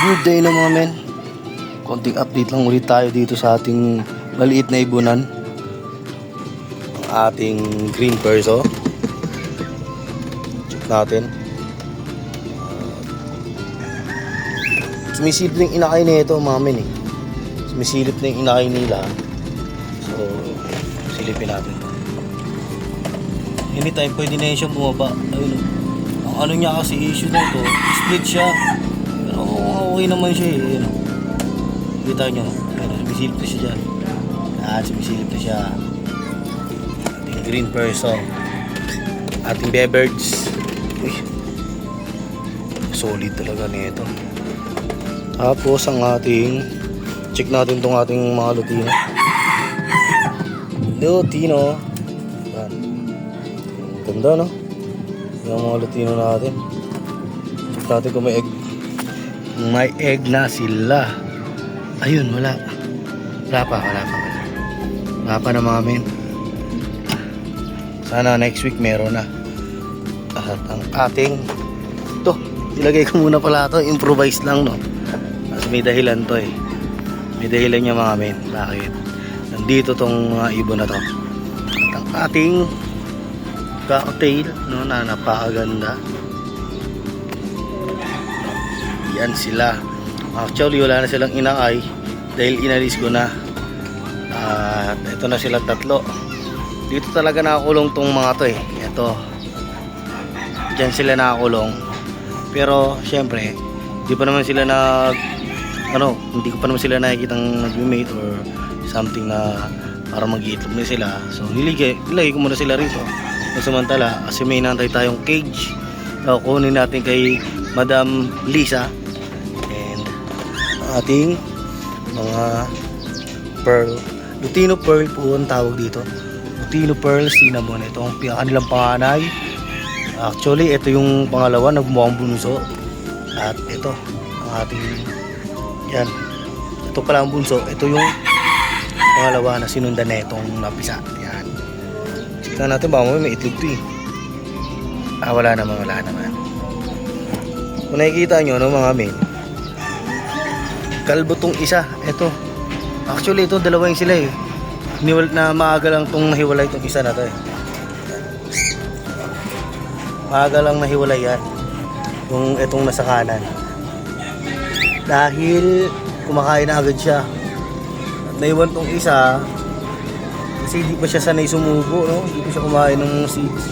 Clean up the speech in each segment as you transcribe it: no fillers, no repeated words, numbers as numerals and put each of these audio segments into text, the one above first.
Good day na mga men. Konting update lang ulit tayo dito sa ating maliit na ibunan. Ang ating green perso. Check natin. Sumisilip na yung inakay nito mga men eh. Sumisilip na yung inakay nila. So, silipin natin. Anytime pwede na yun siyang bumaba. Ayun, ang ano niya kasi issue na ito, split siya. Pero okay naman siya eh. Ayun, kita nyo, ayun, sumisilip na siya dyan. Sumisilip na siya. Ating green person. Ating bearbirds. Uy, solid talaga nito. Tapos ang ating, check natin tong ating mga Lutino. Lutino. Yan. Ganda no? Yung mga Lutino natin. Check natin kung may egg. May egg na sila. Ayun, wala. Wala pa. Wala pa na mga men. Sana next week meron na. At ang ating, ito, ilagay ko muna pala ito. Improvise lang no. Kasi may dahilan to eh. May dahilan niya mga men. Bakit? Nandito tong ibon na to. At ang ating cocktail no, na napakaganda. Yan sila. Actually wala na silang inakay dahil inalis ko na. At ito na sila tatlo. Dito talaga nakakulong tong mga to eh. Ito. Diyan sila nakakulong. Pero syempre hindi pa naman sila hindi ko pa naman sila nakikitang nag-mate or something na para mag-iitlog na sila. So nilagay ko muna sila rito. Samantala kasi may nantay tayong cage na kunin natin kay Madam Lisa and ating mga pearl. Lutino pearl po ang tawag dito. Lutino pearl cinnamon. Ito ang kanilang panganay. Actually ito yung pangalawa na bumuang bunso. At ito ang ating yan. Ito pala ang bunso. Ito yung pangalawa na sinundan na itong napisa. Yan. Tignan natin baka may itlog to eh. Wala naman. Kung nakikita nyo no mga men, kalbo tong isa. Ito. Actually ito dalawa yung sila eh. Na maaga lang tong nahiwalay itong isa na to eh. Maaga lang nahiwalay yan. Yung itong nasa kanan. Dahil kumakain na agad siya. At naiwan tong isa kasi hindi pa siya sanay sumubo, no? Hindi pa siya kumain ng seeds.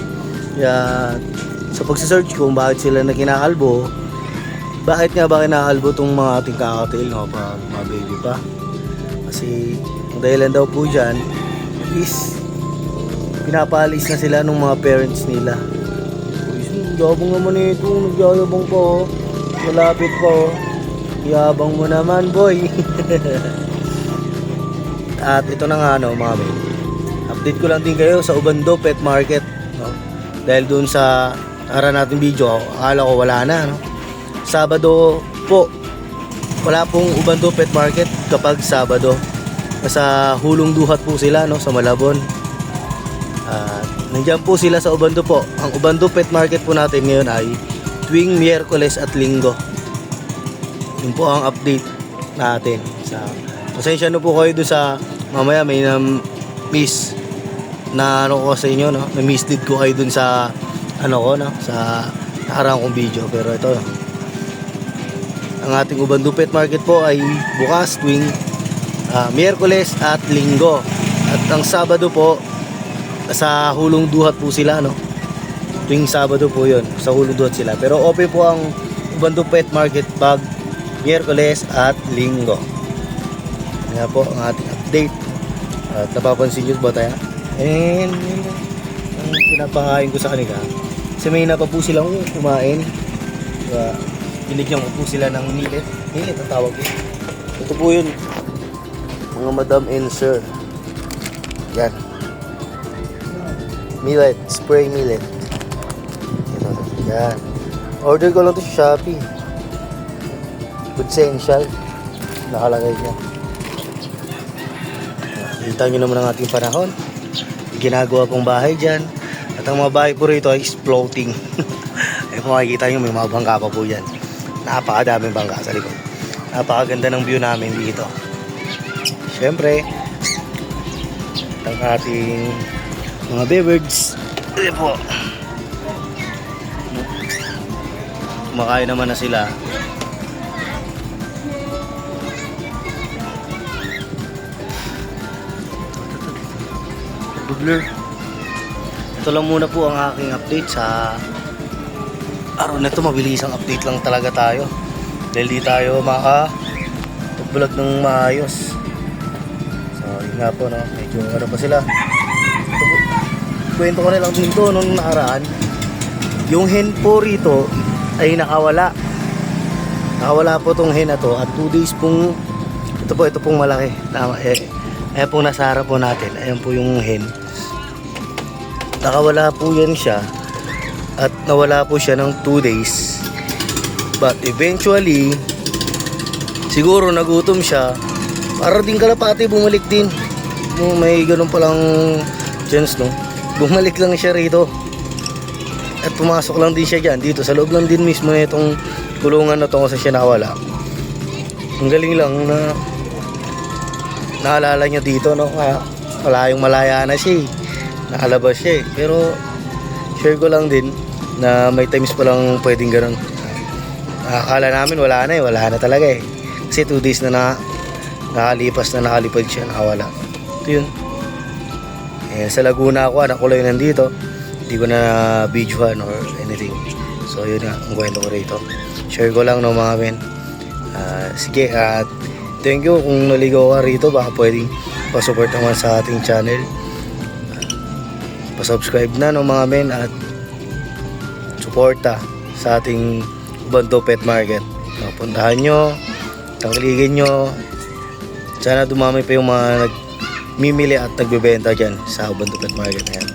Kaya sa pagsasearch ko kung bakit sila na kinakalbo, bakit nga ba kinakalbo tong mga ating cocktail, no? Pag mga baby pa. Kasi ang dahilan daw po dyan is pinapalis na sila ng mga parents nila. Yabang naman ito, nagyayabang pa oh. Malapit pa oh. Yabang mo naman boy. At ito na nga no mga men, update ko lang din kayo sa Ubando Pet Market no? Dahil dun sa araw natin video, akala ko wala na no? Sabado po, wala pong Ubando Pet Market kapag Sabado. Nasa Hulong Duhat po sila no, sa Malabon. Nandiyan po sila sa Ubando po. Ang Ubando Pet Market po natin ngayon ay tuwing Miyerkules at Linggo. Yun po ang update natin. Pasensya na po kayo doon sa mamaya may miss na ano ko sa inyo no? Na mislead ko kayo doon sa ano ko no? Sa nakarang kong video. Pero ito ang ating Ubando Pet Market po ay bukas tuwing Miyerkules at Linggo. At ang Sabado po sa Hulong Duhat po sila no. Tuwing Sabado po 'yon, sa Hulong Duhat sila. Pero open po ang Ubando Pet Market pag Miyerkules at Linggo. Kaya po ang ating update. At napapansin nyo ba tayo? And ang pinapakain ko sa kanila, kasi may na pa po silang kumain. Binigyan ko po sila ng millet. Millet ang tawag ko. Ito po yun, mga madam and sir. Yan, millet, spray millet. Ito, yan. Order ko lang ito sa Shopee. Good essential. Nakalagay niya. Kita nyo naman ang ating panahon. Ginagawa pong bahay dyan. At ang mga bahay po rito ay floating. Kung makikita nyo may mga bangka pa po dyan. Napakadaming bangka sa likod. Napakaganda ng view namin dito. Siyempre, ang ating mga bearbirds. Ito po. Kumakain naman na sila. Blur. Ito lang muna po ang aking update sa araw na ito. Mabilis ang update lang talaga tayo. Dahil di tayo maka-vlog ng maayos. So, yun nga po, no? Medyo ano pa sila. Ito po, kwento ko na lang dito nung nakaraan. Yung hen po rito ay nakawala. Nakawala po tong hen na to. At 2 days pong, ito pong malaki. Ayan po nasa harap po natin. Ayan po yung hen. Nakawala po yan siya. At nawala po siya ng 2 days. But eventually, siguro nagutom siya. Para din kalapati, bumalik din. May ganun palang chance, no? Bumalik lang siya rito. At pumasok lang din siya dyan. Dito, sa loob lang din mismo na itong kulungan na ito kasi siya nakawala. Ang galing lang na naalala niya dito, no? Malayong malaya na siya eh. Nakalabas siya eh. Pero share ko lang din na may times pa lang pwedeng ganun. Akala namin wala na talaga eh. Kasi 2 days na nakalipad siya, nakawala. Ito yun. Eh, sa Laguna ako, anak ko lang nandito. Hindi ko na videohan or anything. So yun nga, ang kwento ko rito. Share ko lang no mga men. Sige, at thank you kung naligaw ka rito. Baka pwedeng pa-support naman sa ating channel. Pa-subscribe na no mga men at suporta sa ating Ubanto Pet Market. Puntahan nyo, tangkiligin nyo. Sana dumami pa yung mga nagmimili at nagbebenta dyan sa Ubanto Pet Market. Ayan.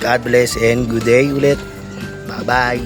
God bless and good day ulit. Bye bye.